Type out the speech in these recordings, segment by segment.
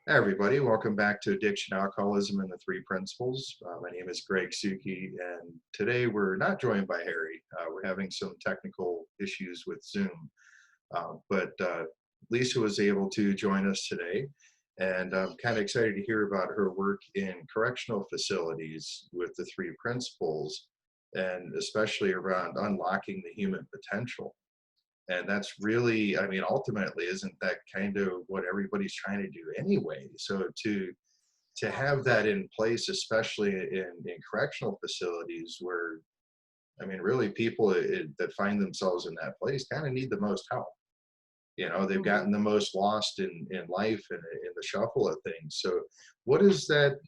Hi, everybody. Welcome back to Addiction, Alcoholism, and the Three Principles. My name is gregsuchy, and today we're not joined by Harry. We're having some technical issues with Zoom, but Lisa was able to join us today, and I'm kind of excited to hear about her work in correctional facilities with the Three Principles, and especially around unlocking the human potential. And that's really, I mean, ultimately, isn't that kind of what everybody's trying to do anyway? So to have that in place, especially in correctional facilities where, I mean, really people that find themselves in that place kind of need the most help. You know, they've Mhm. gotten the most lost in life and in the shuffle of things. So what is that,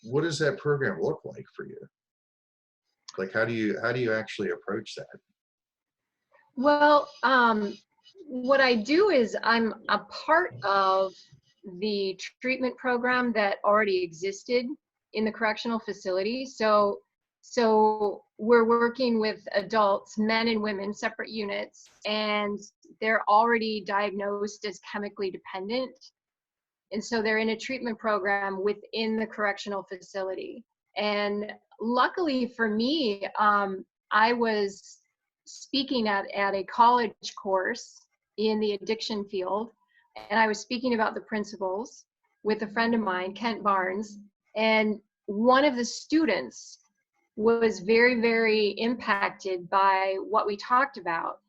what does that program look like for you? Like, how do you actually approach that? Well, what I do is I'm a part of the treatment program that already existed in the correctional facility. So we're working with adults, men and women, separate units, and they're already diagnosed as chemically dependent. And so they're in a treatment program within the correctional facility. And luckily for me, I was speaking at a college course in the addiction field, and I was speaking about the principles with a friend of mine, Kent Barnes, and one of the students was very, very impacted by what we talked about.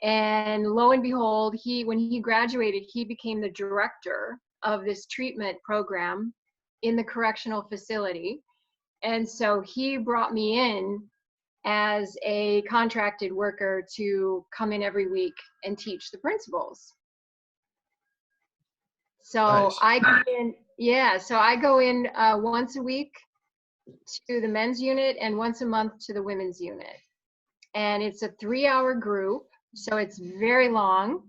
And lo and behold, when he graduated, he became the director of this treatment program in the correctional facility. And so he brought me in as a contracted worker to come in every week and teach the principles. So Nice. I go in, yeah, so I go in once a week to the men's unit and once a month to the women's unit. And it's a 3-hour group, so it's very long.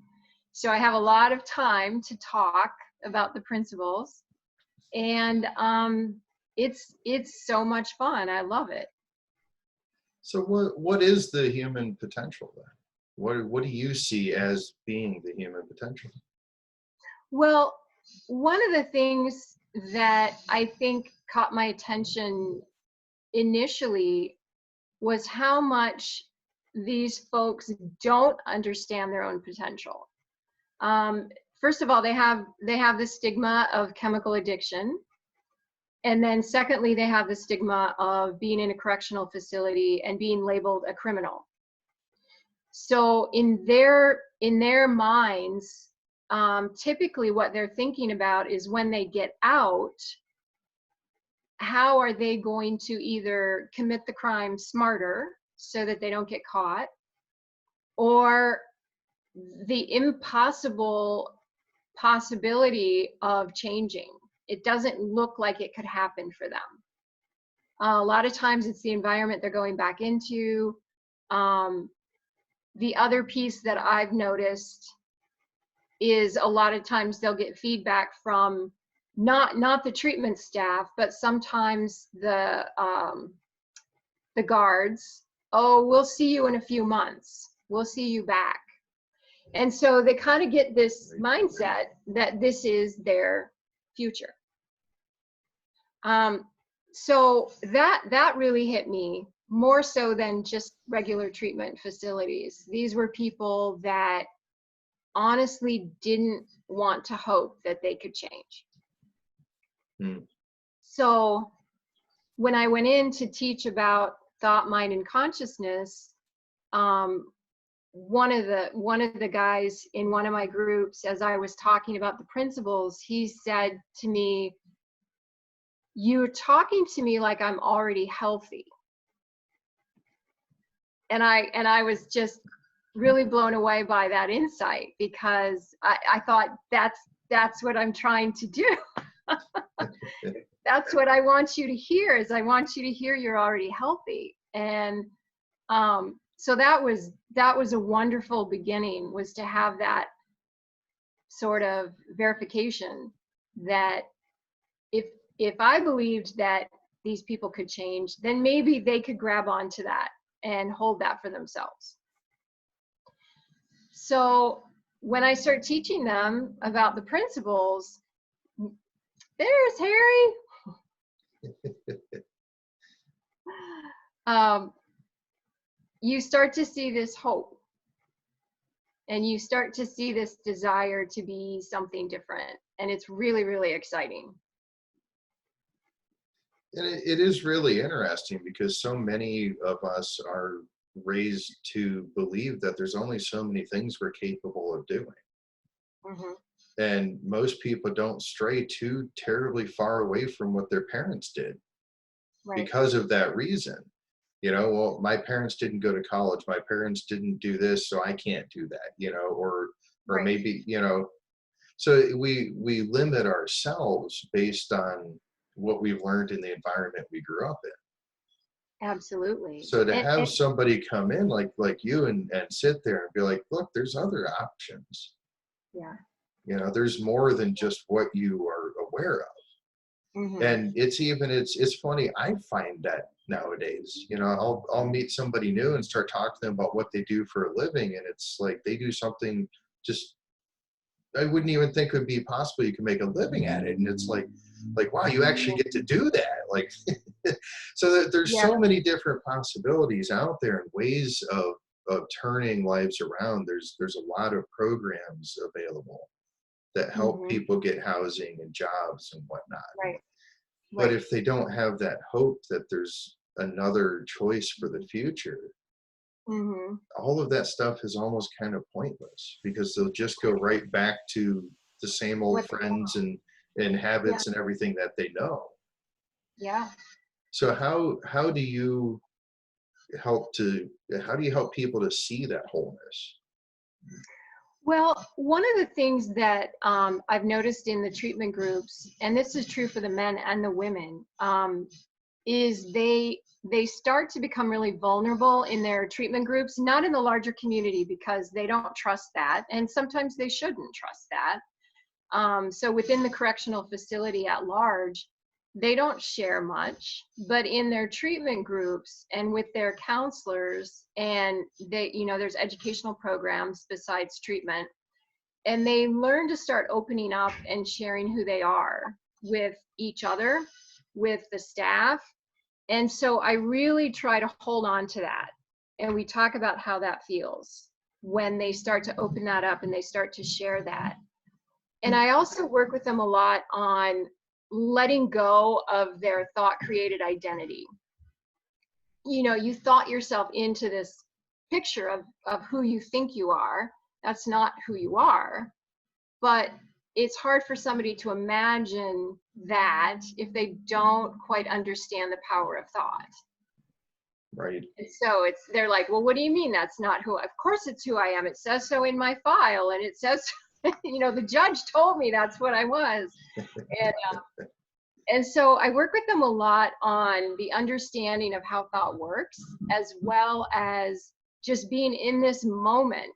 So I have a lot of time to talk about the principles, and it's so much fun. I love it. So what is the human potential then? What do you see as being the human potential? Well, one of the things that I think caught my attention initially was how much these folks don't understand their own potential. Um, First of all, they have the stigma of chemical addiction. And then secondly, they have the stigma of being in a correctional facility and being labeled a criminal. So in their minds, typically what they're thinking about is when they get out, how are they going to either commit the crime smarter so that they don't get caught, or the impossible possibility of changing. It doesn't look like it could happen for them. A lot of times it's the environment they're going back into. Um, the other piece that I've noticed is a lot of times they'll get feedback from not the treatment staff, but sometimes the guards. Oh, we'll see you in a few months. We'll see you back. And so they kind of get this mindset that this is their future. Um, so that really hit me more so than just regular treatment facilities. These were people that honestly didn't want to hope that they could change. Hmm. So when I went in to teach about thought, mind, and consciousness, um, one of the guys in one of my groups, as I was talking about the principles, he said to me, "You're talking to me like I'm already healthy." And I was just really blown away by that insight, because I thought that's what I'm trying to do. That's what I want you to hear, is I want you to hear you're already healthy. And so that was a wonderful beginning, was to have that sort of verification that if if I believed that these people could change, then maybe they could grab onto that and hold that for themselves. So when I start teaching them about the principles, There's Harry. You start to see this hope, and you start to see this desire to be something different, and it's really, really exciting. And it is really interesting because so many of us are raised to believe that there's only so many things we're capable of doing. Mm-hmm. And most people don't stray too terribly far away from what their parents did Right. because of that reason. You know, well, my parents didn't go to college, my parents didn't do this, so I can't do that, you know, or Right. maybe, you know, so we limit ourselves based on what we've learned in the environment we grew up in. Absolutely. So to And have somebody come in like you and sit there and be like, look, there's other options. yeah. You know, there's more than just what you are aware of. Mm-hmm. And it's funny, I find that nowadays, you know, I'll meet somebody new and start talking to them about what they do for a living, and it's like they do something just I wouldn't even think would be possible you can make a living at it. And it's like wow, you actually get to do that. Like so there's Yeah. so many different possibilities out there and ways of turning lives around. There's a lot of programs available that help Mm-hmm. people get housing and jobs and whatnot. Right. But Right. if they don't have that hope that there's another choice for the future, Mm-hmm. all of that stuff is almost kind of pointless because they'll just go right back to the same old What? friends and Yeah. habits and everything that they know. Yeah. So how do you help people to see that wholeness? Well, one of the things that I've noticed in the treatment groups, and this is true for the men and the women, is they start to become really vulnerable in their treatment groups, not in the larger community because they don't trust that, and sometimes they shouldn't trust that. So within the correctional facility at large, they don't share much, but in their treatment groups and with their counselors, and they, you know, there's educational programs besides treatment, and they learn to start opening up and sharing who they are with each other, with the staff. And so I really try to hold on to that. And we talk about how that feels when they start to open that up and they start to share that. And I also work with them a lot on letting go of their thought created identity. You know, you thought yourself into this picture of who you think you are. That's not who you are. But it's hard for somebody to imagine that if they don't quite understand the power of thought. Right. And so they're like, well, what do you mean that's not who? Of course it's who I am. It says so in my file, and it says, you know, the judge told me that's what I was. And so I work with them a lot on the understanding of how thought works, as well as just being in this moment.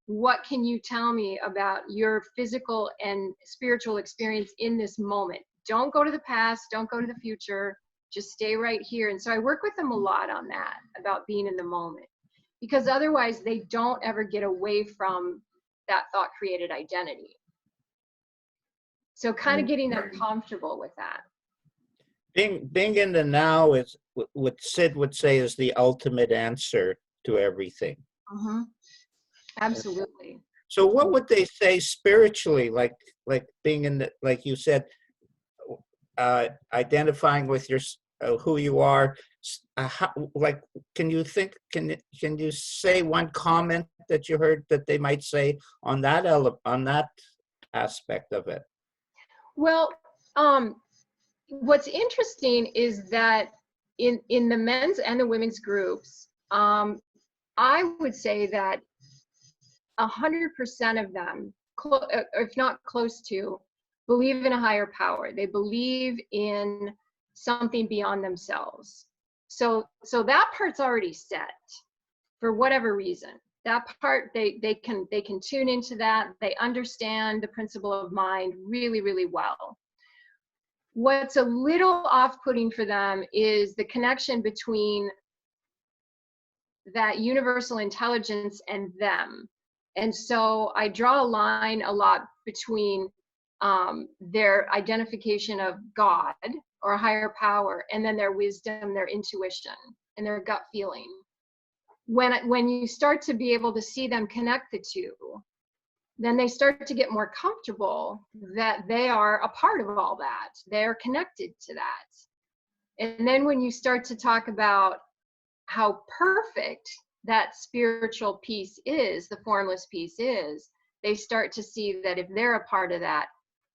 What can you tell me about your physical and spiritual experience in this moment? Don't go to the past, don't go to the future, just stay right here. And so I work with them a lot on that, about being in the moment, because otherwise they don't ever get away from that thought created identity. So kind of getting them comfortable with that. Being in the now is what Sid would say is the ultimate answer to everything. Mm-hmm. Absolutely. So what would they say spiritually, like being in the, like you said, identifying with your who you are? How, like, can you say one comment that you heard that they might say on that aspect of it? Well, what's interesting is that in the men's and the women's groups, I would say that 100% of them, if not close to, believe in a higher power. They believe in something beyond themselves. So that part's already set for whatever reason. That part, they can tune into that. They understand the principle of mind really, really well. What's a little off-putting for them is the connection between that universal intelligence and them. And so I draw a line a lot between their identification of God or a higher power, and then their wisdom, their intuition, and their gut feeling. When you start to be able to see them connect the two, then they start to get more comfortable that they are a part of all that. They're connected to that. And then when you start to talk about how perfect that spiritual piece is, the formless piece is, they start to see that if they're a part of that,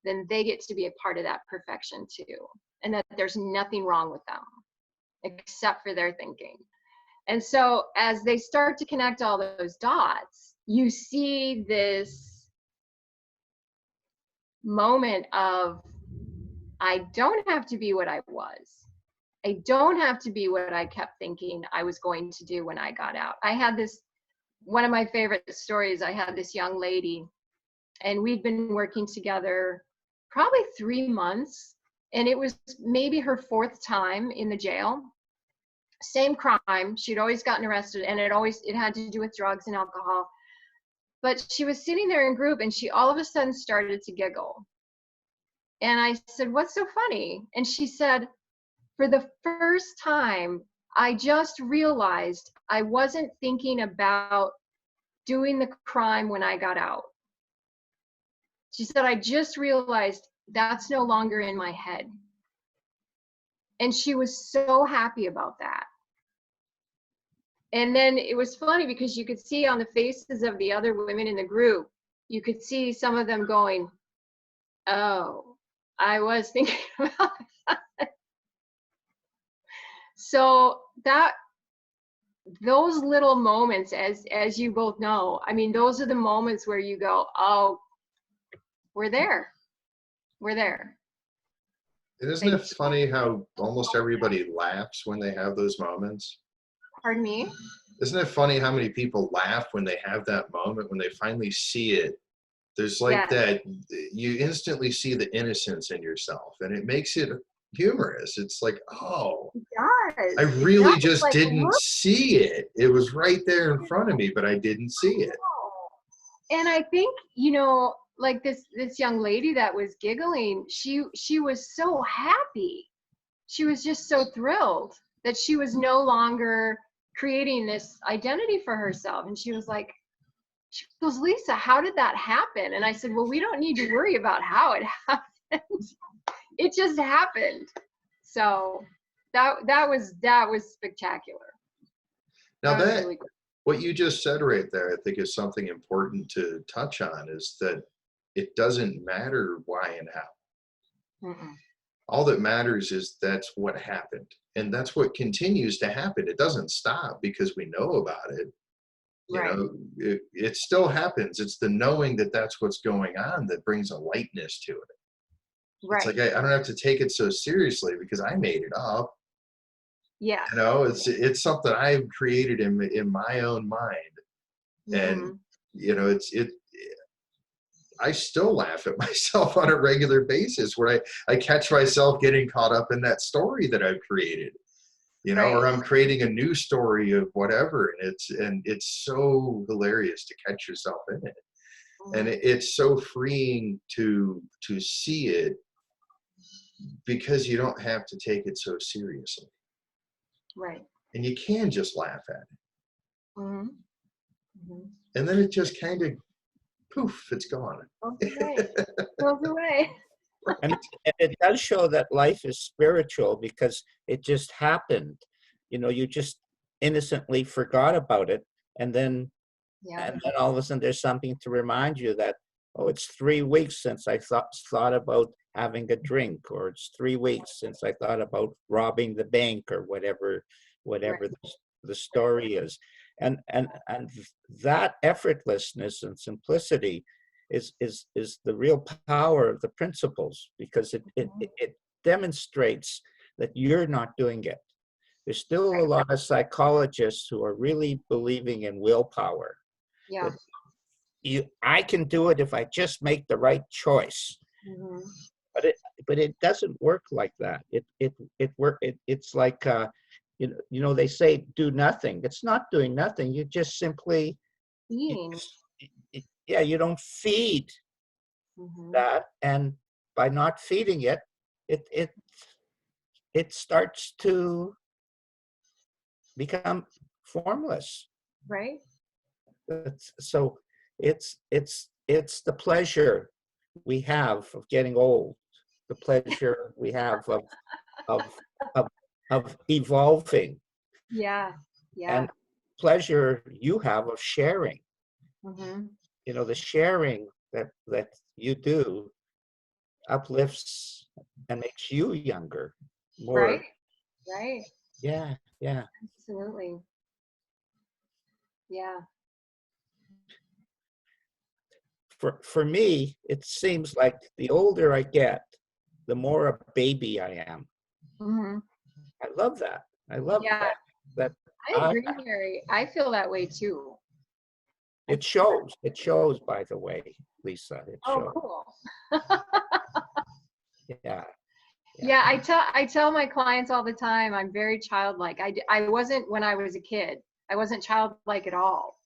then they get to be a part of that perfection too. And that there's nothing wrong with them except for their thinking. And so as they start to connect all those dots, you see this moment of, I don't have to be what I was. I don't have to be what I kept thinking I was going to do when I got out. I had this, one of my favorite stories, I had this young lady, and we'd been working together probably 3 months, and it was maybe her 4th time in the jail. Same crime. She'd always gotten arrested, and it had to do with drugs and alcohol. But she was sitting there in group, and she all of a sudden started to giggle. And I said, "What's so funny?" And she said, "For the first time, I just realized I wasn't thinking about doing the crime when I got out." She said, "I just realized that's no longer in my head." And she was so happy about that. And then it was funny because you could see on the faces of the other women in the group, you could see some of them going, "Oh, I was thinking about that." So those little moments, as you both know, I mean, those are the moments where you go, "Oh, we're there. We're there." And isn't it funny how almost everybody laughs when they have those moments? Pardon me? Isn't it funny how many people laugh when they have that moment, when they finally see it? There's like that, you instantly see the innocence in yourself, and it makes it humorous. It's like, oh, It does. I really It does. just Like, didn't look. see it. It was right there in front of me, but I didn't see it. And I think, like this young lady that was giggling, she was so happy. She was just so thrilled that she was no longer creating this identity for herself. And she was like, she goes, "Lisa, how did that happen?" And I said, "Well, we don't need to worry about how it happened. It just happened." So that was spectacular. Now was that, really good. what you just said right there, I think is something important to touch on, is that it doesn't matter why and how. Mm-mm. All that matters is that's what happened. And that's what continues to happen. It doesn't stop because we know about it. Right. It still happens. It's the knowing that that's what's going on that brings a lightness to it. Right. It's like, I don't have to take it so seriously because I made it up. Yeah. It's something I've created in my own mind. And I still laugh at myself on a regular basis, where I catch myself getting caught up in that story that I've created, Right. or I'm creating a new story of whatever. And it's so hilarious to catch yourself in it. And it's so freeing to see it, because you don't have to take it so seriously. Right. And you can just laugh at it. Mm-hmm. Mm-hmm. And then it just kind of, poof, it's gone. Goes away. And it does show that life is spiritual because it just happened. You just innocently forgot about it. And then all of a sudden there's something to remind you that, oh, it's 3 weeks since I thought about having a drink, or it's 3 weeks since I thought about robbing the bank, or whatever Right. the story is. And that effortlessness and simplicity is the real power of the principles, because it demonstrates that you're not doing it. There's still a lot of psychologists who are really believing in willpower. Yeah. I can do it if I just make the right choice. Mm-hmm. But it doesn't work like that. It's like they say do nothing. It's not doing nothing. You just simply Being. you don't feed that, and by not feeding it, it starts to become formless. Right. So it's the pleasure we have of getting old, the pleasure we have of of, of evolving, Yeah. Yeah. and pleasure you have of sharing. You know, the sharing that you do uplifts and makes you younger, Right. more. Right. Yeah, yeah. Absolutely. Yeah. For me, it seems like the older I get, the more a baby I am. I love that. I love Yeah. that I agree, Harry. I feel that way too. it shows. It shows, by the way, Lisa. It Oh, shows. cool. Yeah. Yeah, I tell my clients all the time, I'm very childlike. I wasn't when I was a kid. I wasn't childlike at all.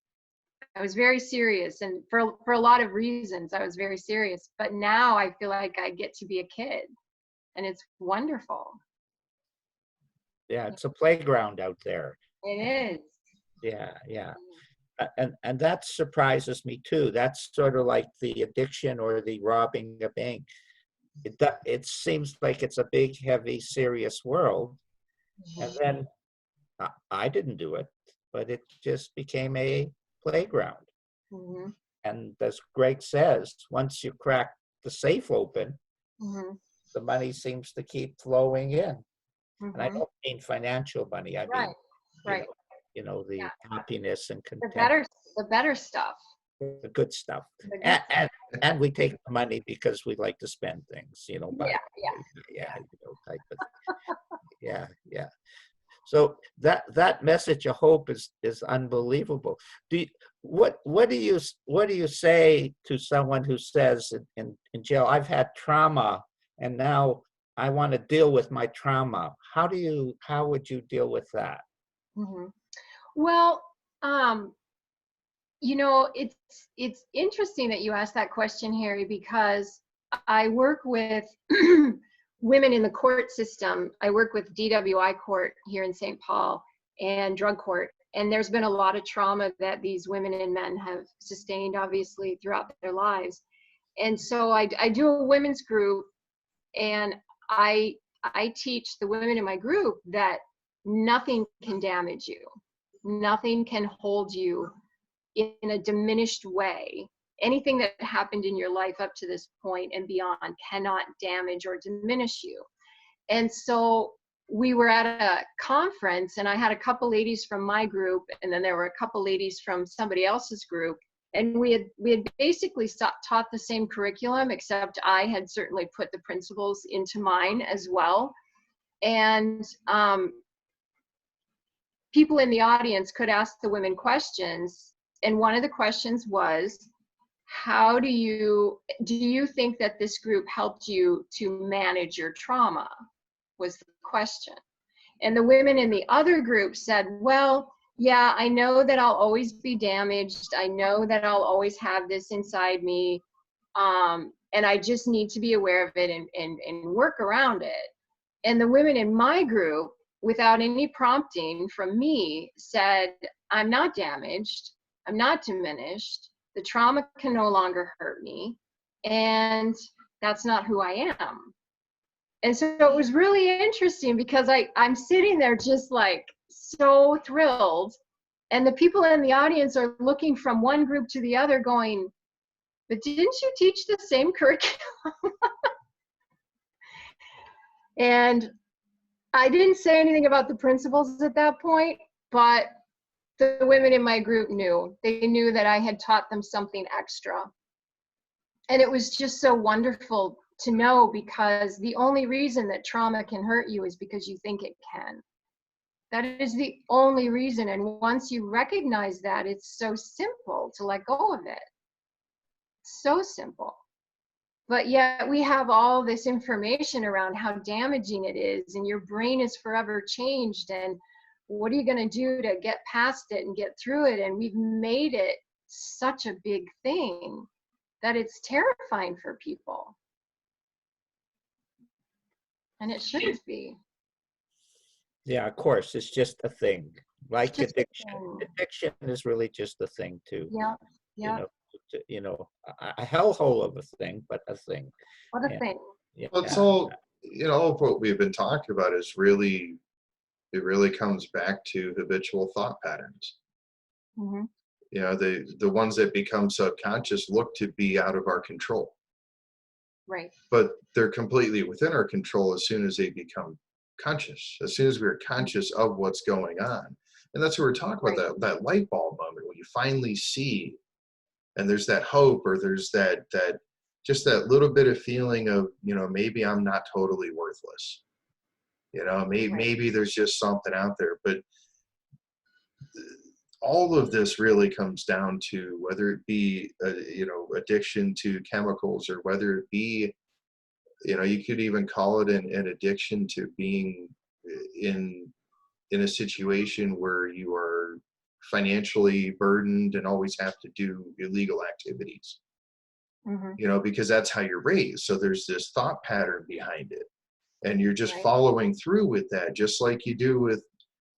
I was very serious, and for a lot of reasons, I was very serious. But now I feel like I get to be a kid, and it's wonderful. Yeah, it's a playground out there. It is. Yeah, yeah. And that surprises me too. That's sort of like the addiction or the robbing a bank. It seems like it's a big, heavy, serious world. And then I didn't do it, but it just became a playground. And as Greg says, once you crack the safe open, the money seems to keep flowing in. And I don't mean financial money. I mean, Right. the happiness and The content, better stuff. the good stuff. The good And we take the money because we like to spend things, buy, yeah. type of, yeah. So that message of hope is unbelievable. What do you say to someone who says in jail, I've had trauma and now I want to deal with my trauma? How would you deal with that? Well, it's interesting that you asked that question, Harry, because I work with women in the court system. I work with DWI court here in St. Paul and drug court. And there's been a lot of trauma that these women and men have sustained, obviously, throughout their lives. And so I do a women's group, and I teach the women in my group that nothing can damage you. Nothing can hold you in a diminished way. Anything that happened in your life up to this point and beyond cannot damage or diminish you. And so we were at a conference, and I had a couple ladies from my group, and then there were a couple ladies from somebody else's group, and we had basically taught the same curriculum, except I had certainly put the principles into mine as well. And people in the audience could ask the women questions, and one of the questions was, how do you think that this group helped you to manage your trauma, was the question. And the women in the other group said, well, yeah, I know that I'll always be damaged. I know that I'll always have this inside me. And I just need to be aware of it and work around it. And the women in my group, without any prompting from me, said, I'm not damaged. I'm not diminished. The trauma can no longer hurt me. And that's not who I am. And so it was really interesting because I'm sitting there just like so thrilled. And the people in the audience are looking from one group to the other going, but didn't you teach the same curriculum? And I didn't say anything about the principles at that point, but the women in my group knew. They knew that I had taught them something extra. And it was just so wonderful to know, because the only reason that trauma can hurt you is because you think it can. That is the only reason. And once you recognize that, it's so simple to let go of it. So simple. But yet we have all this information around how damaging it is, and your brain is forever changed, and what are you going to do to get past it and get through it? And we've made it such a big thing. that it's terrifying for people. And it shouldn't be. Yeah, of course, it's just a thing. Like Just a addiction, thing. addiction is really just a thing too. Yeah, You yeah. know, a hellhole of a thing, but a thing. What a Yeah, thing. yeah. Well, it's all, all of what we've been talking about is really, it really comes back to habitual thought patterns. Mm-hmm. The ones that become subconscious look to be out of our control, Right. but they're completely within our control as soon as they become conscious, as soon as we're conscious of what's going on. And that's what we're talking about, that light bulb moment when you finally see, and there's that hope, or there's that just that little bit of feeling of, maybe I'm not totally worthless. Maybe there's just something out there. But all of this really comes down to whether it be addiction to chemicals, or whether it be, you could even call it an addiction to being in a situation where you are financially burdened and always have to do illegal activities. Mm-hmm. Because that's how you're raised. So there's this thought pattern behind it, and you're just Right. following through with that, just like you do with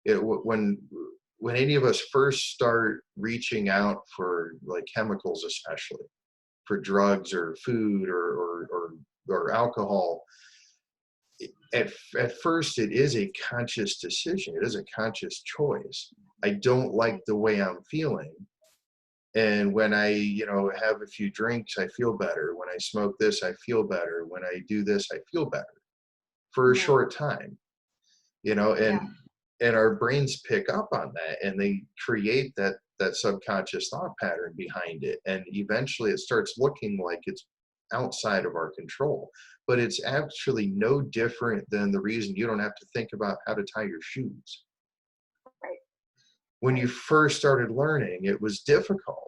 it. When any of us first start reaching out for like chemicals, especially for drugs or food or alcohol, at first it is a conscious decision. It is a conscious choice. I don't like the way I'm feeling. And when I, have a few drinks, I feel better. When I smoke this, I feel better. When I do this, I feel better for a short time, and our brains pick up on that, and they create that subconscious thought pattern behind it. And eventually it starts looking like it's outside of our control, but it's actually no different than the reason you don't have to think about how to tie your shoes. Right. When you first started learning, it was difficult,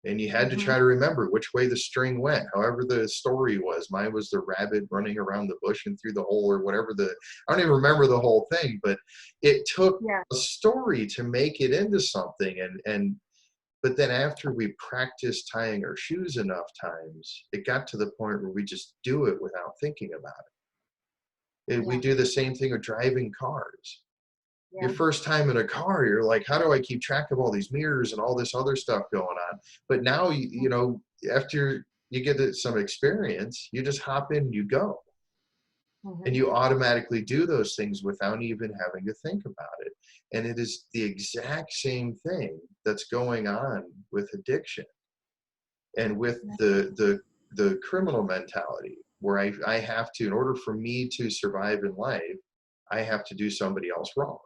and you had to try to remember which way the string went, however the story was. Mine was the rabbit running around the bush and through the hole, or whatever. I don't even remember the whole thing, but it took a story to make it into something. But then after we practiced tying our shoes enough times, it got to the point where we just do it without thinking about it. We do the same thing with driving cars. Your first time in a car, you're like, how do I keep track of all these mirrors and all this other stuff going on? But now, after you get some experience, you just hop in, you go. And you automatically do those things without even having to think about it. And it is the exact same thing that's going on with addiction and with the criminal mentality, where I have to, in order for me to survive in life, I have to do somebody else wrong.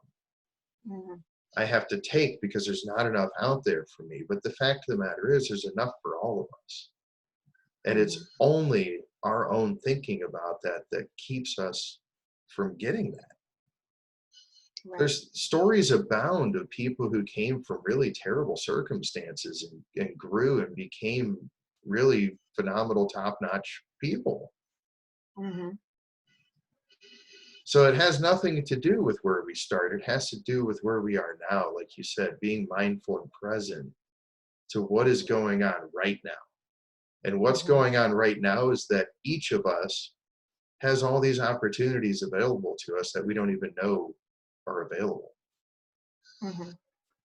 I have to take, because there's not enough out there for me. But the fact of the matter is, there's enough for all of us. And it's only our own thinking about that keeps us from getting that. Right. There's stories abound of people who came from really terrible circumstances and grew and became really phenomenal, top-notch people. So it has nothing to do with where we start. It has to do with where we are now, like you said, being mindful and present to what is going on right now. And what's going on right now is that each of us has all these opportunities available to us that we don't even know are available.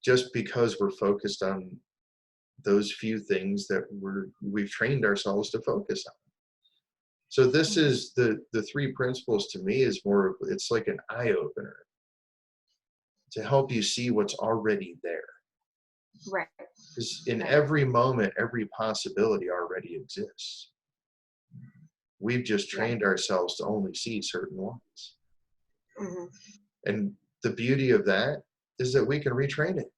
Just because we're focused on those few things that we've trained ourselves to focus on. So this is the three principles, to me, is more of, it's like an eye opener to help you see what's already there. Right. Because in every moment, every possibility already exists. We've just trained ourselves to only see certain ones. And the beauty of that is that we can retrain it.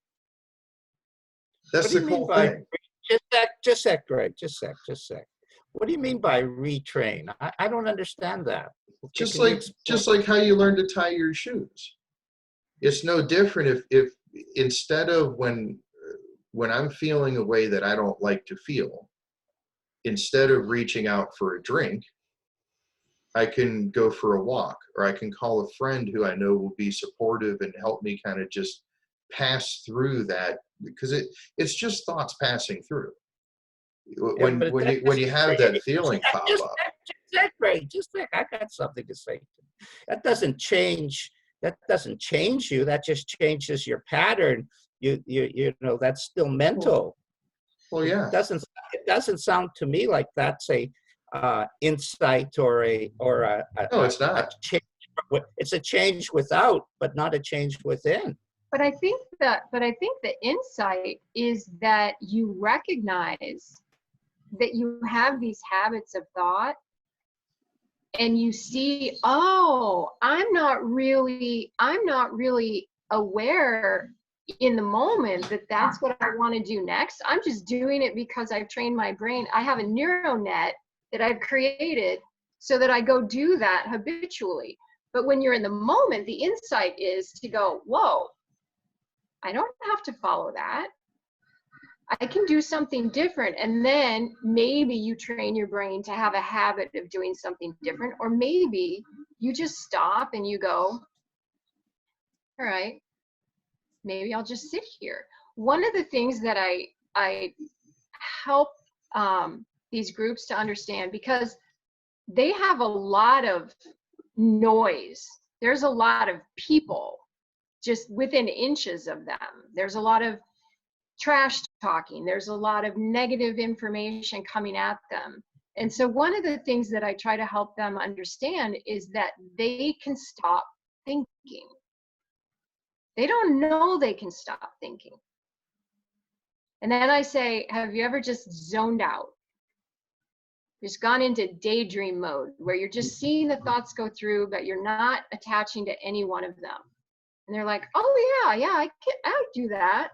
That's the cool thing. Just sec, Greg. Just sec. What do you mean by retrain? I don't understand that. Just like how you learn to tie your shoes. It's no different if instead of when I'm feeling a way that I don't like to feel, instead of reaching out for a drink, I can go for a walk, or I can call a friend who I know will be supportive and help me kind of just pass through that, because it's just thoughts passing through. Yeah, when but when you have that feeling pop just, up. just think, I got something to say. That doesn't change. That doesn't change you. That just changes your pattern. You know, that's still mental. Well, yeah. It doesn't sound to me like that's a insight or a No, it's not. change. It's a change without, but not a change within. But I think the insight is that you recognize that you have these habits of thought, and you see, oh, I'm not really aware in the moment that that's what I want to do next. I'm just doing it because I've trained my brain. I have a neural net that I've created so that I go do that habitually. But when you're in the moment, the insight is to go, whoa, I don't have to follow that. I can do something different. And then maybe you train your brain to have a habit of doing something different, or maybe you just stop and you go, all right, maybe I'll just sit here. One of the things that I help these groups to understand, because they have a lot of noise. There's a lot of people just within inches of them. There's a lot of trash talking. There's a lot of negative information coming at them. And so one of the things that I try to help them understand is that they can stop thinking. They don't know they can stop thinking. And then I say, have you ever just zoned out? Just gone into daydream mode where you're just seeing the thoughts go through, but you're not attaching to any one of them. And they're like, oh yeah, I do that.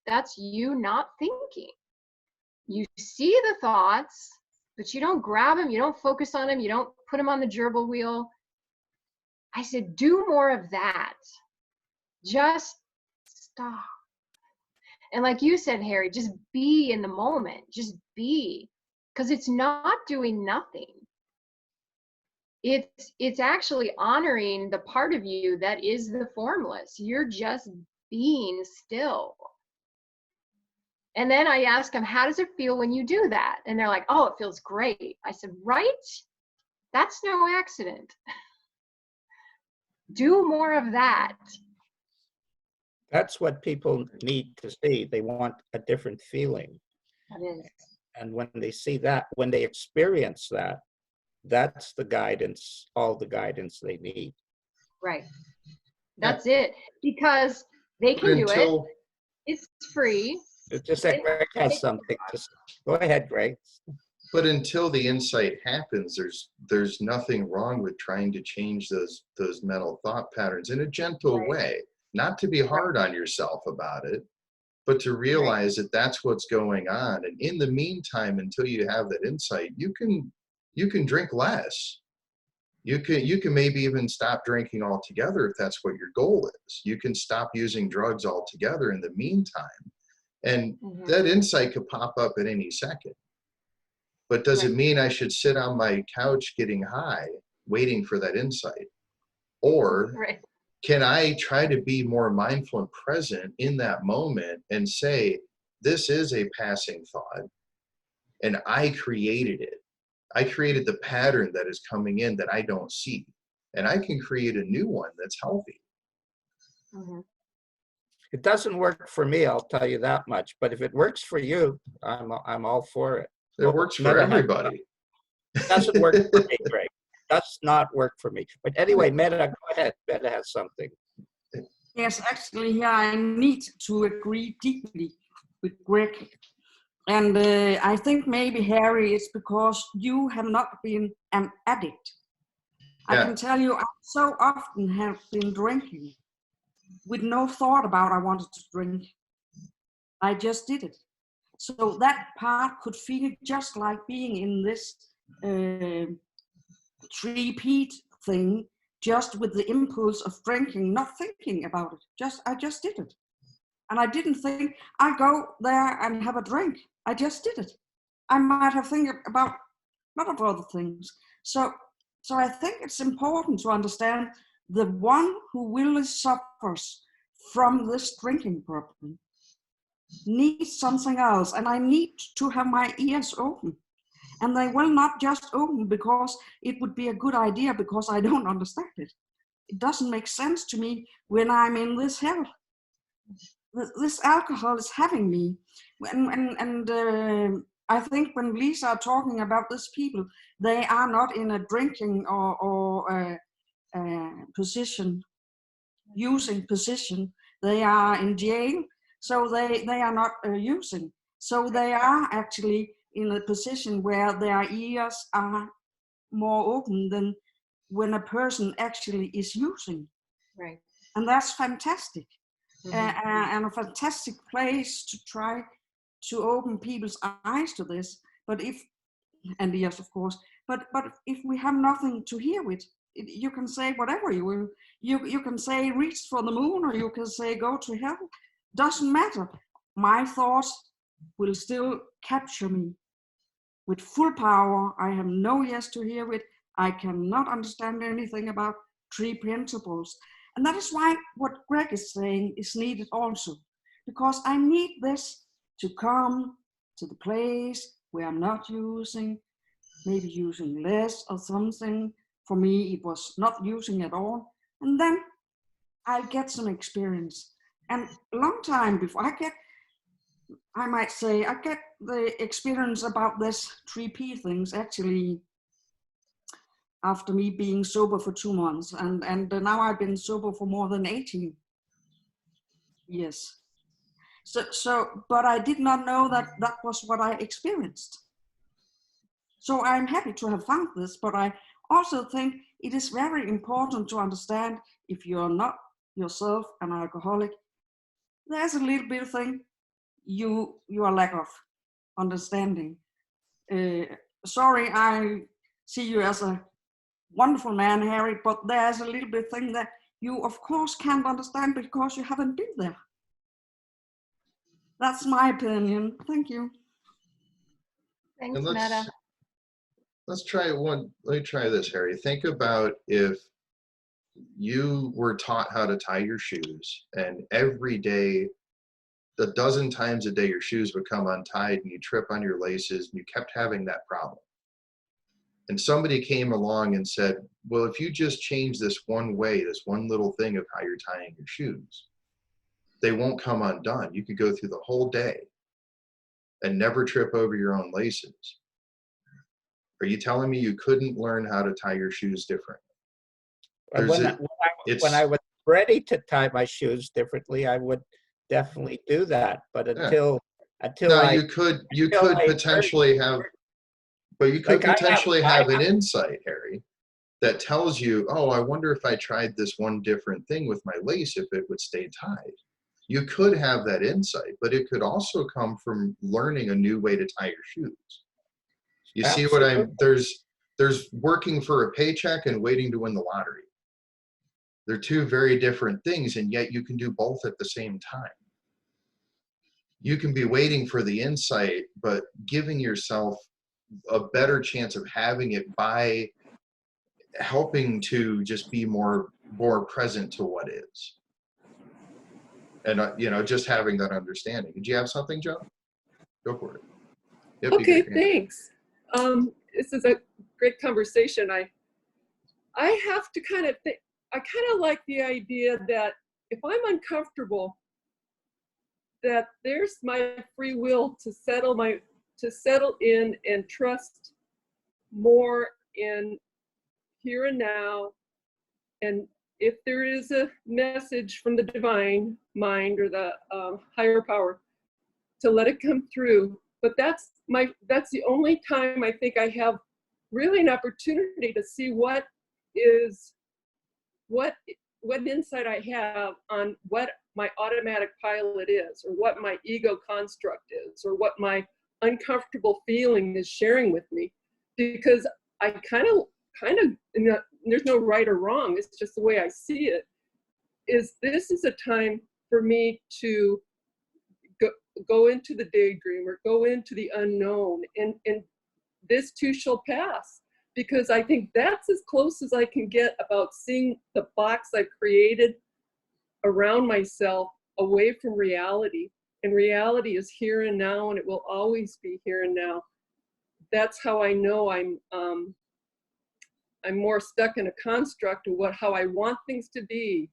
That's you not thinking. You see the thoughts, but you don't grab them, you don't focus on them, you don't put them on the gerbil wheel. I said, do more of that. Just stop. And like you said, Harry, just be in the moment. Just be. Because it's not doing nothing. It's actually honoring the part of you that is the formless. You're just being still. And then I ask them, how does it feel when you do that? And they're like, oh, it feels great. I said, right? That's no accident. Do more of that. That's what people need to see. They want a different feeling. That is. And when they see that, when they experience that, that's the guidance, all the guidance they need. Right. That's it. Because they can do it. It's free. It's just like Greg has something to say. Go ahead, Greg. But until the insight happens, there's nothing wrong with trying to change those mental thought patterns in a gentle way. Not to be hard on yourself about it, but to realize that that's what's going on. And in the meantime, until you have that insight, you can drink less. You can maybe even stop drinking altogether if that's what your goal is. You can stop using drugs altogether in the meantime. And that insight could pop up at any second. But does it mean I should sit on my couch getting high, waiting for that insight? Or can I try to be more mindful and present in that moment and say, this is a passing thought, and I created it. I created the pattern that is coming in that I don't see. And I can create a new one that's healthy. It doesn't work for me, I'll tell you that much. But if it works for you, I'm all for it. It works for everybody. It doesn't work for me, Greg. Does not work for me. But anyway, Meta, go ahead. Meta has something. Yes, actually, here I need to agree deeply with Greg. And I think maybe, Harry, it's because you have not been an addict. I can tell you, I so often have been drinking with no thought about I wanted to drink. I just did it. So that part could feel just like being in this three-peat thing, just with the impulse of drinking, not thinking about it. I just did it. And I didn't think, I go there and have a drink. I just did it. I might have think about a lot of other things. So I think it's important to understand the one who really suffers from this drinking problem need something else, and I need to have my ears open. And they will not just open because it would be a good idea, because I don't understand it. It doesn't make sense to me when I'm in this hell. This alcohol is having me. And I think when Lisa are talking about these people, they are not in a drinking or position, using position. They are in jail, so they are not using. So they are actually in a position where their ears are more open than when a person actually is using. Right. And that's fantastic. Mm-hmm. And a fantastic place to try to open people's eyes to this. But if, and ears of course, but if we have nothing to hear with, you can say whatever you will. You can say reach for the moon, or you can say go to hell. Doesn't matter. My thoughts will still capture me with full power. I have no ears to hear with. I cannot understand anything about three principles. And that is why what Greg is saying is needed also, because I need this to come to the place where I'm not using, maybe using less or something. For me, it was not using at all. And then I'll get some experience. And a long time before I might say, I get the experience about this 3P things actually after me being sober for 2 months. And now I've been sober for more than 18 years. So, but I did not know that that was what I experienced. So I'm happy to have found this, but I also think it is very important to understand, if you're not yourself an alcoholic, there's a little bit of thing you are lack of understanding. Sorry, I see you as a wonderful man, Harry, but there's a little bit thing that you of course can't understand because you haven't been there. That's my opinion. Thank you. Thanks, And Meta. let's try one. Let me try this, Harry. Think about if you were taught how to tie your shoes, and every day, a dozen times a day, your shoes would come untied and you trip on your laces, and you kept having that problem. And somebody came along and said, well, if you just change this one way, this one little thing of how you're tying your shoes, they won't come undone. You could go through the whole day and never trip over your own laces. Are you telling me you couldn't learn how to tie your shoes differently? When I was ready to tie my shoes differently, I would definitely do that. But until no, you could potentially have, but you could potentially have an insight, Harry, that tells you, oh, I wonder if I tried this one different thing with my lace, if it would stay tied. You could have that insight, but it could also come from learning a new way to tie your shoes. You see what there's working for a paycheck and waiting to win the lottery. They're two very different things, and yet you can do both at the same time. You can be waiting for the insight, but giving yourself a better chance of having it by helping to just be more present to what is. And, just having that understanding. Did you have something, Joe? Go for it. Yep, okay, thanks. This is a great conversation. I have to kind of think, I kind of like the idea that if I'm uncomfortable, that there's my free will to settle in and trust more in here and now. And if there is a message from the divine mind or the higher power, to let it come through. But that's the only time I think I have really an opportunity to see what insight I have on what my automatic pilot is, or what my ego construct is, or what my uncomfortable feeling is sharing with me. Because I kind of, there's no right or wrong, it's just the way I see it, this is a time for me to go into the daydream or go into the unknown, and this too shall pass. Because I think that's as close as I can get about seeing the box I've created around myself away from reality, and reality is here and now, and it will always be here and now. That's how I know I'm more stuck in a construct of how I want things to be,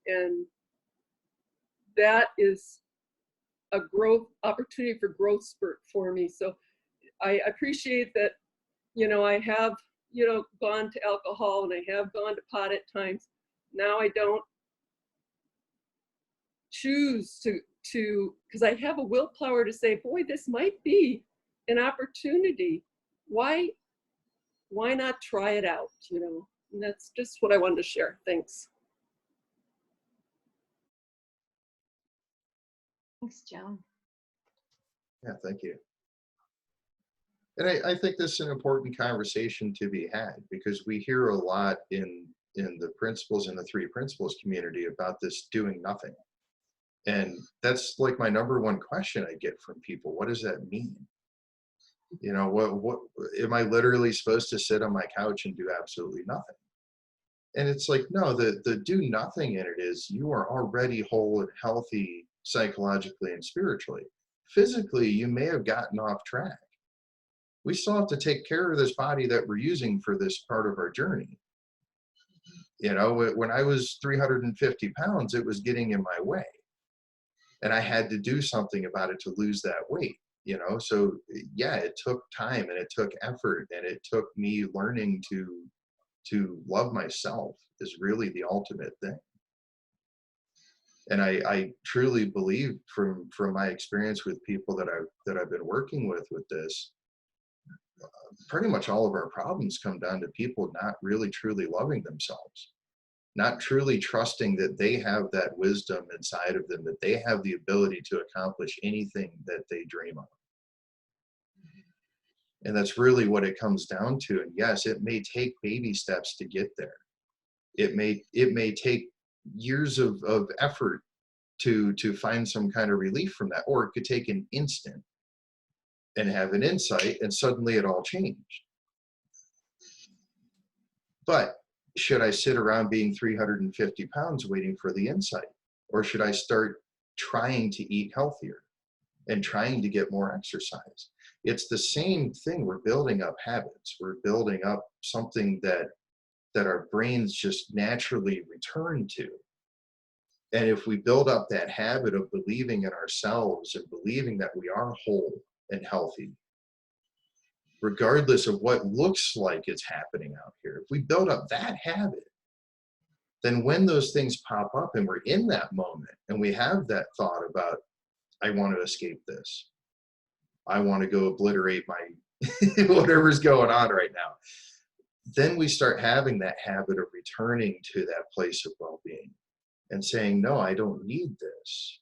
and that is a growth opportunity for growth spurt for me. So I appreciate that, I have, gone to alcohol and I have gone to pot at times. Now I don't choose to, because I have a willpower to say, boy, this might be an opportunity. Why not try it out, And that's just what I wanted to share. Thanks. Thanks, Joan. Yeah, thank you. And I think this is an important conversation to be had, because we hear a lot in the principles, in the three principles community, about this doing nothing. And that's like my number one question I get from people. What does that mean? What am I literally supposed to sit on my couch and do absolutely nothing? And it's like, no, the do nothing in it is you are already whole and healthy psychologically and spiritually. Physically, you may have gotten off track. We still have to take care of this body that we're using for this part of our journey. When I was 350 pounds, it was getting in my way. And I had to do something about it to lose that weight. So yeah, it took time and it took effort, and it took me learning to love myself is really the ultimate thing. And I truly believe from my experience with people that I've been working with this, pretty much all of our problems come down to people not really truly loving themselves, not truly trusting that they have that wisdom inside of them, that they have the ability to accomplish anything that they dream of. And that's really what it comes down to. And yes, it may take baby steps to get there. It may take years of effort to find some kind of relief from that, or it could take an instant and have an insight and suddenly it all changed. But should I sit around being 350 pounds waiting for the insight? Or should I start trying to eat healthier and trying to get more exercise? It's the same thing. We're building up habits. We're building up something that our brains just naturally return to. And if we build up that habit of believing in ourselves and believing that we are whole and healthy, regardless of what looks like it's happening out here, if we build up that habit, then when those things pop up and we're in that moment and we have that thought about, I want to escape this, I want to go obliterate my whatever's going on right now, then we start having that habit of returning to that place of well-being and saying, no, I don't need this.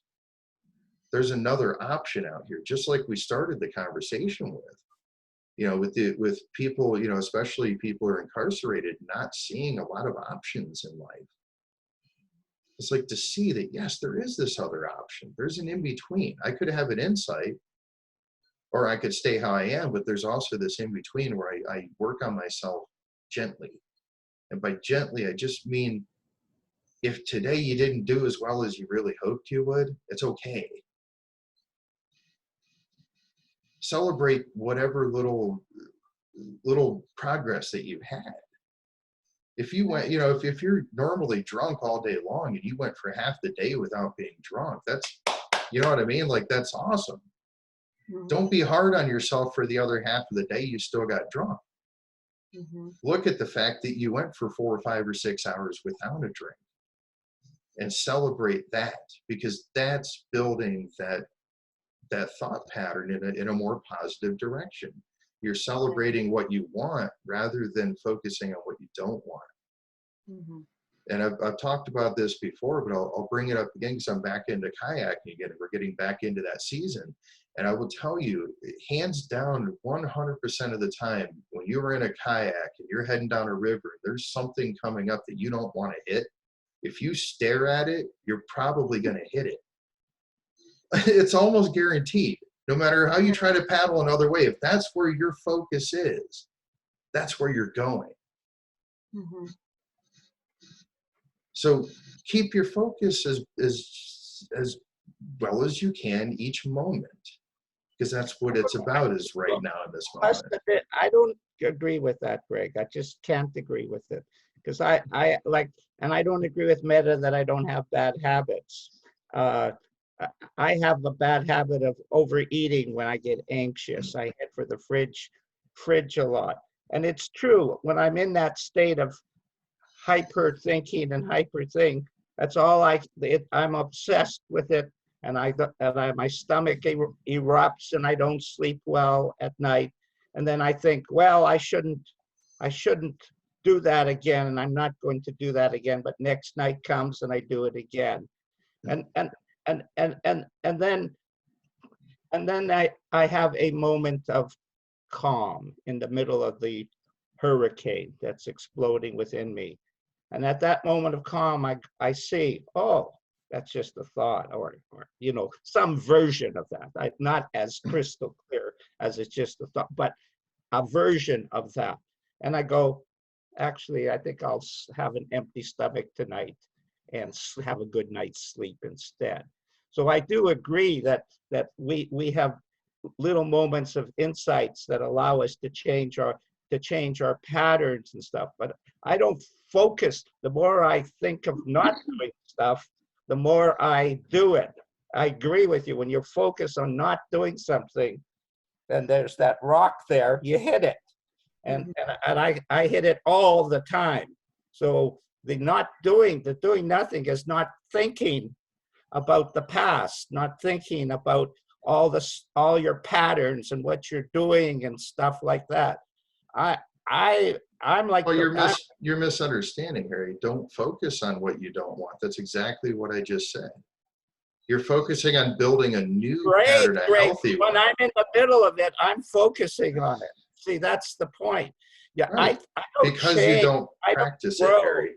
There's another option out here, just like we started the conversation with. With people, especially people who are incarcerated, not seeing a lot of options in life. It's like to see that, yes, there is this other option. There's an in-between. I could have an insight, or I could stay how I am, but there's also this in-between where I work on myself gently. And by gently, I just mean, if today you didn't do as well as you really hoped you would, it's okay. Celebrate whatever little progress that you've had. If you went, if you're normally drunk all day long and you went for half the day without being drunk, that's, you know what I mean? Like, that's awesome. Mm-hmm. Don't be hard on yourself for the other half of the day you still got drunk. Mm-hmm. Look at the fact that you went for 4 or 5 or 6 hours without a drink and celebrate that, because that's building that thought pattern in a more positive direction. You're celebrating what you want rather than focusing on what you don't want. Mm-hmm. And I've talked about this before, but I'll bring it up again because I'm back into kayaking again. We're getting back into that season. And I will tell you, hands down, 100% of the time, when you're in a kayak and you're heading down a river, there's something coming up that you don't want to hit. If you stare at it, you're probably going to hit it. It's almost guaranteed. No matter how you try to paddle another way, if that's where your focus is, that's where you're going. Mm-hmm. So keep your focus as well as you can each moment, because that's what it's about, is right now in this moment. I don't agree with that, Greg. I just can't agree with it, because I like, and I don't agree with Meta that I don't have bad habits. I have a bad habit of overeating when I get anxious. I head for the fridge a lot. And it's true, when I'm in that state of hyper thinking and hyper thing, that's all I'm obsessed with it. And my stomach erupts and I don't sleep well at night. And then I think, well, I shouldn't do that again, and I'm not going to do that again. But next night comes and I do it again. And then I have a moment of calm in the middle of the hurricane that's exploding within me. And at that moment of calm, I see, oh, that's just a thought, or some version of that. Not as crystal clear as it's just a thought, but a version of that. And I go, actually, I think I'll have an empty stomach tonight and have a good night's sleep instead. So I do agree that we have little moments of insights that allow us to change our patterns and stuff. But I don't focus. The more I think of not doing stuff, the more I do it. I agree with you. When you're focused on not doing something, then there's that rock there, you hit it. And I hit it all the time. So the doing nothing is not thinking about the past, not thinking about all your patterns and what you're doing and stuff like that. I'm like, well, you're misunderstanding, Harry. Don't focus on what you don't want. That's exactly what I just said. You're focusing on building a new pattern, a healthy one. When I'm in the middle of it, I'm focusing on it. See, that's the point. Yeah, right. I don't because change. You don't practice it, Harry.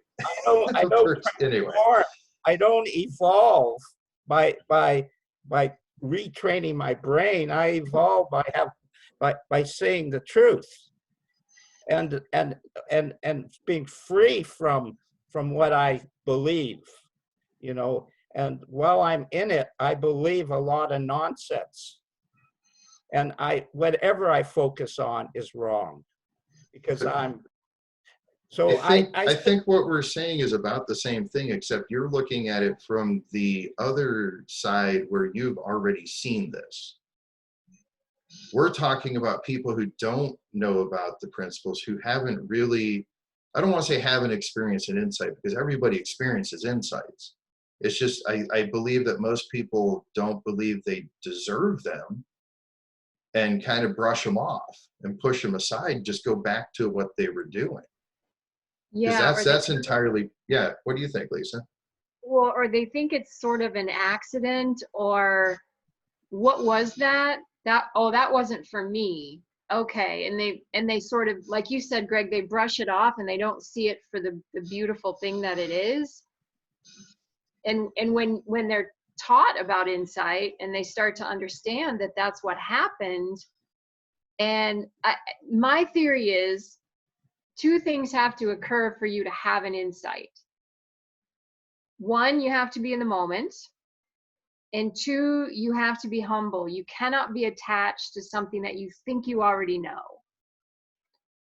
I don't evolve by retraining my brain. I evolve by saying the truth, and being free from what I believe, And while I'm in it, I believe a lot of nonsense, and whatever I focus on is wrong, because I'm. So I think what we're saying is about the same thing, except you're looking at it from the other side where you've already seen this. We're talking about people who don't know about the principles, who haven't really, I don't want to say haven't experienced an insight, because everybody experiences insights. It's just, I believe that most people don't believe they deserve them and kind of brush them off and push them aside, just go back to what they were doing. Yeah, that's entirely, yeah. What do you think, Lisa? Well, or they think it's sort of an accident, or what was that? That wasn't for me. Okay, and they sort of, like you said, Greg, they brush it off and they don't see it for the beautiful thing that it is. And when they're taught about insight and they start to understand that that's what happened, and my theory is, two things have to occur for you to have an insight. One, you have to be in the moment. And two, you have to be humble. You cannot be attached to something that you think you already know.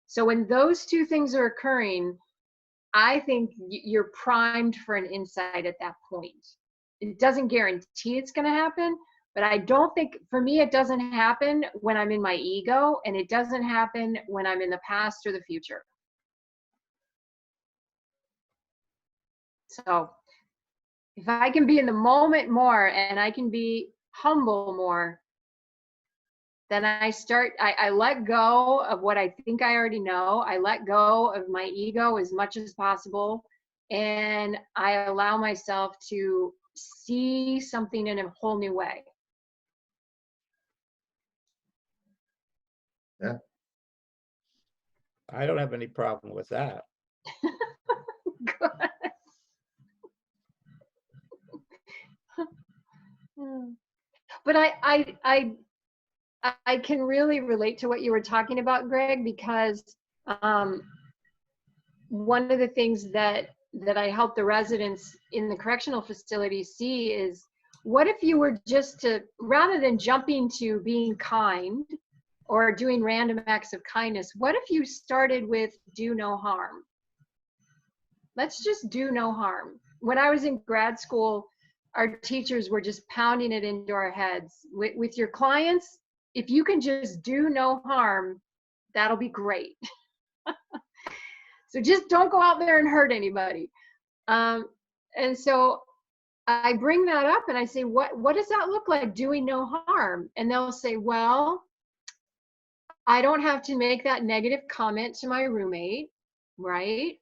So when those two things are occurring, I think you're primed for an insight at that point. It doesn't guarantee it's going to happen, but I don't think, for me, it doesn't happen when I'm in my ego, and it doesn't happen when I'm in the past or the future. So if I can be in the moment more and I can be humble more, then I let go of what I think I already know. I let go of my ego as much as possible, and I allow myself to see something in a whole new way. Yeah. I don't have any problem with that. Good. But I can really relate to what you were talking about, Greg, because one of the things that I help the residents in the correctional facility see is what if you were just to, rather than jumping to being kind or doing random acts of kindness, what if you started with do no harm? Let's just do no harm. When I was in grad school, our teachers were just pounding it into our heads. With your clients, if you can just do no harm, that'll be great. So just don't go out there and hurt anybody. And so I bring that up and I say, what does that look like, doing no harm? And they'll say, well, I don't have to make that negative comment to my roommate, right?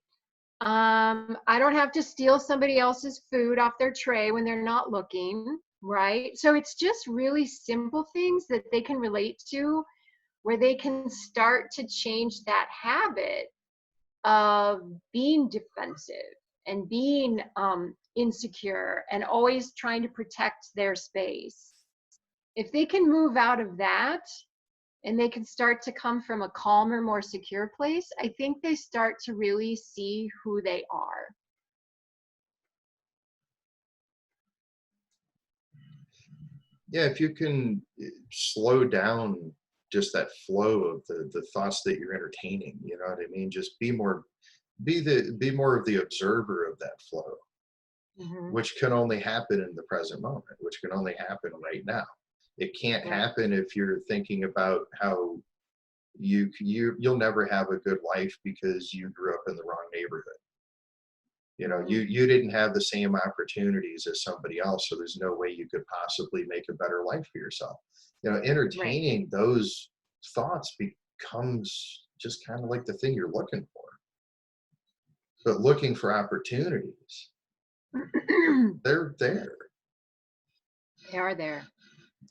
I don't have to steal somebody else's food off their tray when they're not looking, right? So it's just really simple things that they can relate to, where they can start to change that habit of being defensive and being insecure and always trying to protect their space. If they can move out of that and they can start to come from a calmer, more secure place, I think they start to really see who they are. Yeah, if you can slow down just that flow of the thoughts that you're entertaining, you know what I mean? Just be more of the observer of that flow, which can only happen in the present moment, which can only happen right now. It can't happen if you're thinking about how you'll never have a good life because you grew up in the wrong neighborhood. You know, you didn't have the same opportunities as somebody else, so there's no way you could possibly make a better life for yourself. You know, entertaining those thoughts becomes just kind of like the thing you're looking for. But looking for opportunities, they're there. They are there.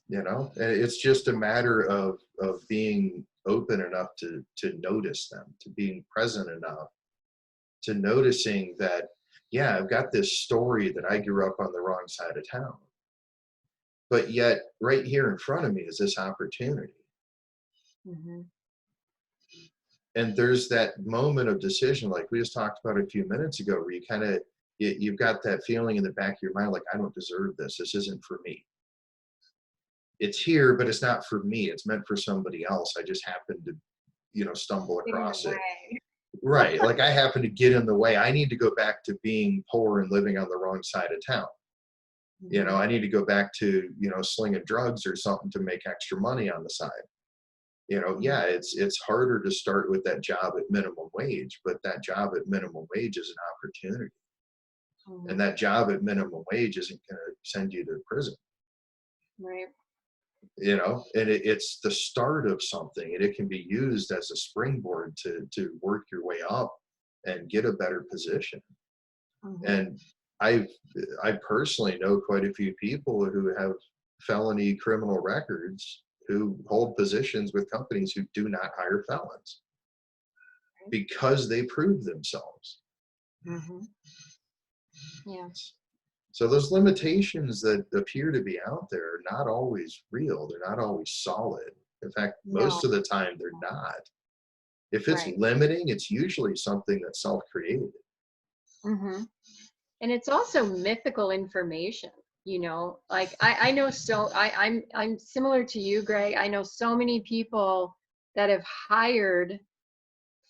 You know, and it's just a matter of being open enough to notice them, to being present enough to noticing that, yeah, I've got this story that I grew up on the wrong side of town, but yet right here in front of me is this opportunity. And there's that moment of decision, like we just talked about a few minutes ago, where you kind of, you've got that feeling in the back of your mind, like, I don't deserve this. This isn't for me. It's here, but it's not for me. It's meant for somebody else. I just happened to, you know, stumble across it. Right. Like I happen to get in the way. I need to go back to being poor and living on the wrong side of town. You know, I need to go back to, you know, slinging drugs or something to make extra money on the side. You know, yeah, it's harder to start with that job at minimum wage, but that job at minimum wage is an opportunity. And that job at minimum wage isn't going to send you to prison. Right. You know, and it's the start of something, and it can be used as a springboard to work your way up and get a better position. And I personally know quite a few people who have felony criminal records who hold positions with companies who do not hire felons because they prove themselves. Yes. So those limitations that appear to be out there are not always real. They're not always solid. In fact, most of the time they're not. If it's limiting, it's usually something that's self-created. And it's also mythical information, you know, like I know, so I'm similar to you, Greg. I know so many people that have hired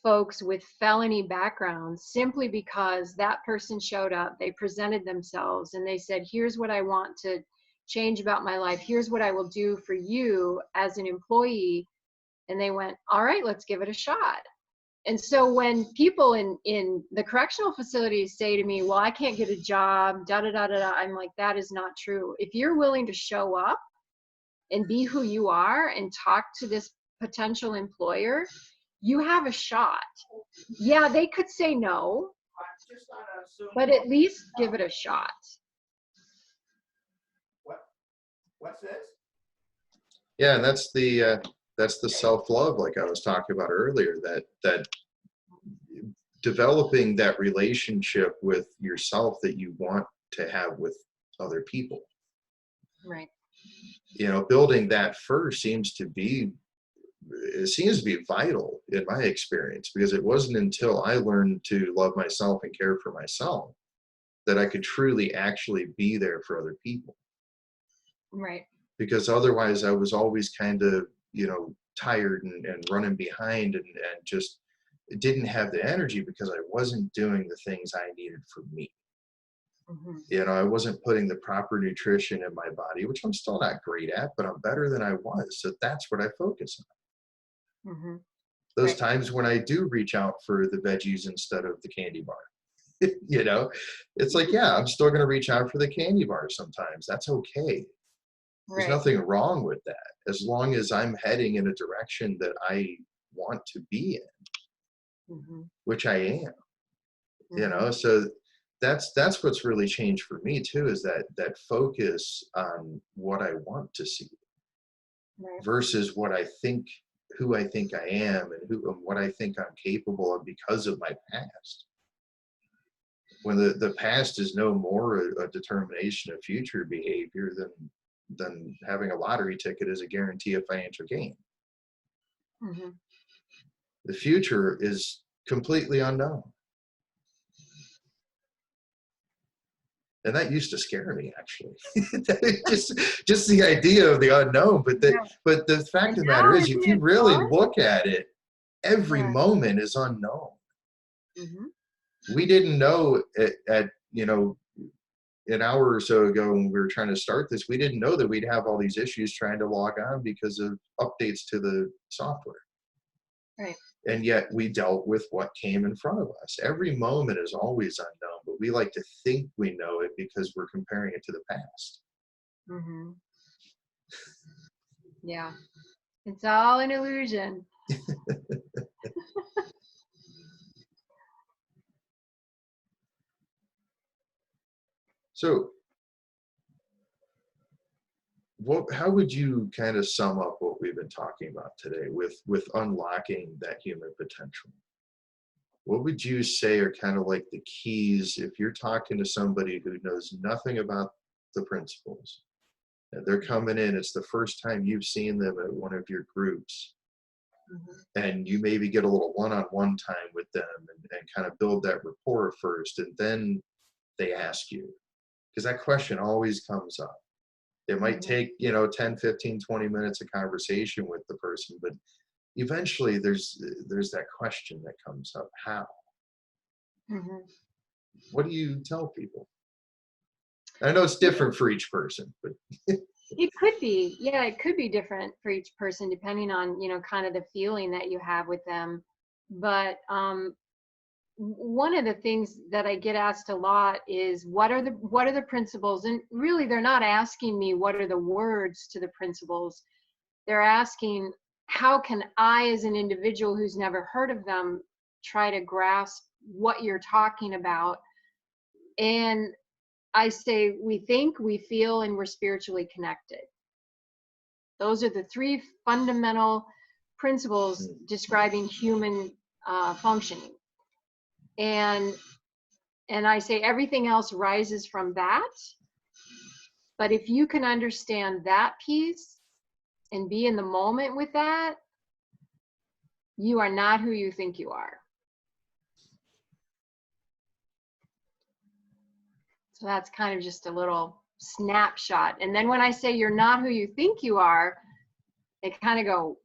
folks with felony backgrounds simply because that person showed up, they presented themselves, and they said, here's what I want to change about my life. Here's what I will do for you as an employee. And they went, all right, let's give it a shot. And so when people in the correctional facilities say to me, well, I can't get a job, da, da, da, da, da, I'm like, that is not true. If you're willing to show up and be who you are and talk to this potential employer, you have a shot. Yeah, they could say no, but at least give it a shot. What's this? Yeah, and that's the self-love, like I was talking about earlier, that developing that relationship with yourself that you want to have with other people. Right. You know, building that first seems to be vital in my experience, because it wasn't until I learned to love myself and care for myself that I could truly actually be there for other people. Right. because otherwise I was always kind of, you know, tired and running behind and just didn't have the energy because I wasn't doing the things I needed for me. Mm-hmm. You know, I wasn't putting the proper nutrition in my body, which I'm still not great at, but I'm better than I was. So that's what I focus on. Mm-hmm. Those Right. times when I do reach out for the veggies instead of the candy bar, you know, it's like, yeah, I'm still going to reach out for the candy bar sometimes. That's okay. There's Right. nothing wrong with that, as long as I'm heading in a direction that I want to be in, Mm-hmm. which I am, you Mm-hmm. know. So that's what's really changed for me too, is that focus on what I want to see Right. versus what I think, who I think I am, and what I think I'm capable of because of my past. When the past is no more a determination of future behavior than having a lottery ticket is a guarantee of financial gain. Mm-hmm. The future is completely unknown. And that used to scare me, actually. just the idea of the unknown. But Yeah. but the fact And of the matter now is, isn't if you it really fun? look at it, every Yeah. moment is unknown. Mm-hmm. We didn't know at you know, an hour or so ago when we were trying to start this, we didn't know that we'd have all these issues trying to log on because of updates to the software. Right. And yet we dealt with what came in front of us. Every moment is always unknown, but we like to think we know it because we're comparing it to the past. Mm-hmm. Yeah. It's all an illusion. So how would you kind of sum up what we've been talking about today with unlocking that human potential? What would you say are kind of like the keys if you're talking to somebody who knows nothing about the principles? And they're coming in, it's the first time you've seen them at one of your groups, Mm-hmm. and you maybe get a little one-on-one time with them and kind of build that rapport first, and then they ask you, because that question always comes up. It might Mm-hmm. take, you know, 10, 15, 20 minutes of conversation with the person, but eventually there's that question that comes up. How? Mm-hmm. What do you tell people? I know it's different for each person, but It could be, yeah, it could be different for each person depending on, you know, kind of the feeling that you have with them. But one of the things that I get asked a lot is what are the principles? And really they're not asking me what are the words to the principles. They're asking how can I as an individual who's never heard of them try to grasp what you're talking about. And I say we think, we feel, and we're spiritually connected. Those are the three fundamental principles describing human functioning. And I say everything else rises from that. But if you can understand that piece and be in the moment with that, you are not who you think you are. So that's kind of just a little snapshot. And then when I say you're not who you think you are, they kind of go,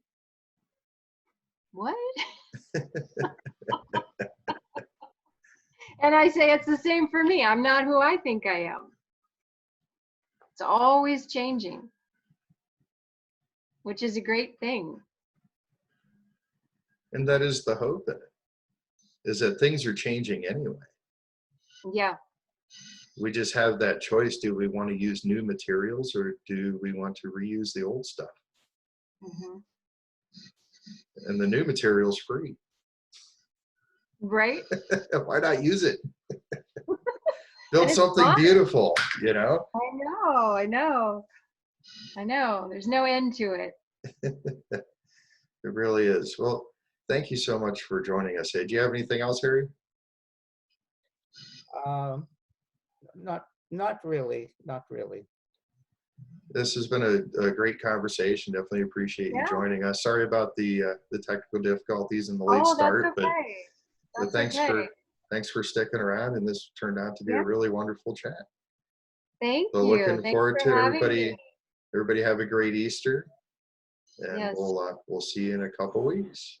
what? And I say it's the same for me. I'm not who I think I am. It's always changing, which is a great thing. and that is the hope in it, is that things are changing anyway. Yeah. We just have that choice. Do we want to use new materials or do we want to reuse the old stuff? Mm-hmm. And the new material's free. Right? Why not use it? Build it's something fun. beautiful, you know? I know. There's no end to it. It really is. Well, thank you so much for joining us. Do you have anything else, Harry? Not really. This has been a great conversation. Definitely appreciate you Yeah. joining us. Sorry about the technical difficulties and the late Oh, start, that's okay. but thanks for sticking around. And this turned out to be a really wonderful chat. Thank So you. looking Thanks forward for to it, having everybody. me. everybody have a great Easter, and Yes. we'll see you in a couple weeks.